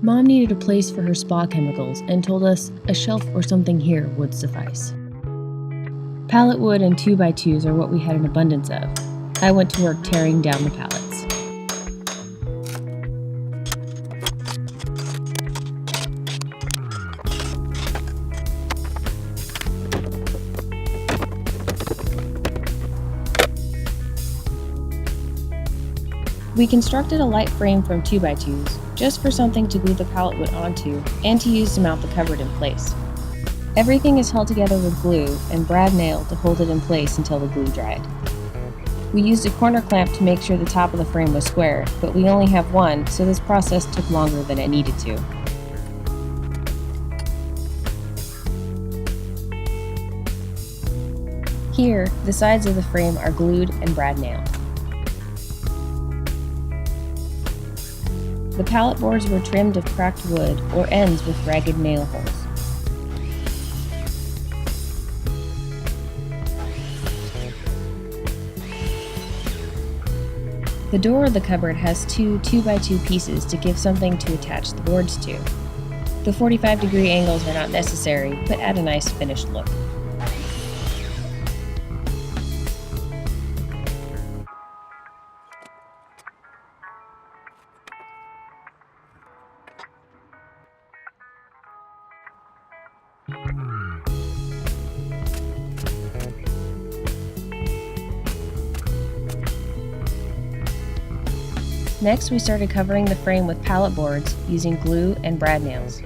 Mom needed a place for her spa chemicals and told us a shelf or something here would suffice. Pallet wood and 2x2s are what we had an abundance of. I went to work tearing down the pallets. We constructed a light frame from 2x2s, just for something to glue the pallet wood onto and to use to mount the cupboard in place. Everything is held together with glue and brad nail to hold it in place until the glue dried. We used a corner clamp to make sure the top of the frame was square, but we only have one, so this process took longer than it needed to. Here, the sides of the frame are glued and brad nailed. The pallet boards were trimmed of cracked wood or ends with ragged nail holes. The door of the cupboard has two 2x2 pieces to give something to attach the boards to. The 45-degree angles are not necessary, but add a nice finished look. Next, we started covering the frame with pallet boards using glue and brad nails.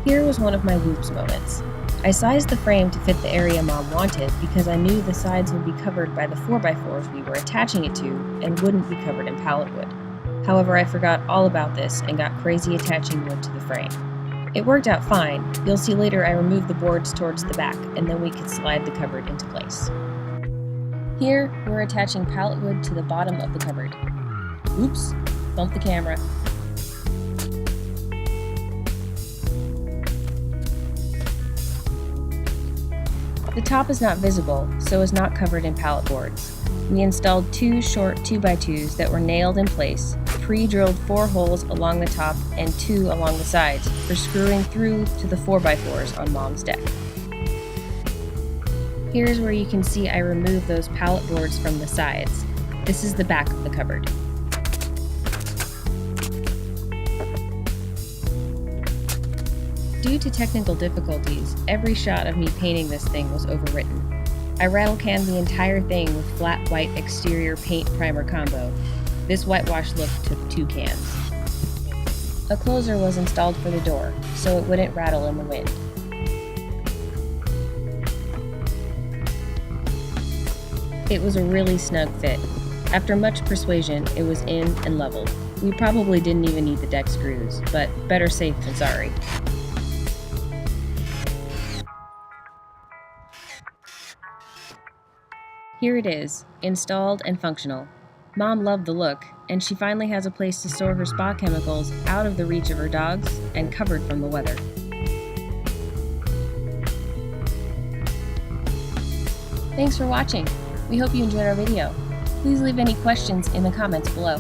Here was one of my whoops moments. I sized the frame to fit the area Mom wanted because I knew the sides would be covered by the 4x4s we were attaching it to and wouldn't be covered in pallet wood. However, I forgot all about this and got crazy attaching wood to the frame. It worked out fine. You'll see later I removed the boards towards the back and then we could slide the cupboard into place. Here, we're attaching pallet wood to the bottom of the cupboard. Oops, bumped the camera. The top is not visible, so is not covered in pallet boards. We installed two short 2x2s that were nailed in place, pre-drilled 4 holes along the top and 2 along the sides for screwing through to the 4x4s on Mom's deck. Here's where you can see I removed those pallet boards from the sides. This is the back of the cupboard. Due to technical difficulties, every shot of me painting this thing was overwritten. I rattle canned the entire thing with flat white exterior paint primer combo. This whitewash look took 2 cans. A closer was installed for the door, so it wouldn't rattle in the wind. It was a really snug fit. After much persuasion, it was in and leveled. We probably didn't even need the deck screws, but better safe than sorry. Here it is, installed and functional. Mom loved the look, and she finally has a place to store her spa chemicals out of the reach of her dogs and covered from the weather. Thanks for watching. We hope you enjoyed our video. Please leave any questions in the comments below.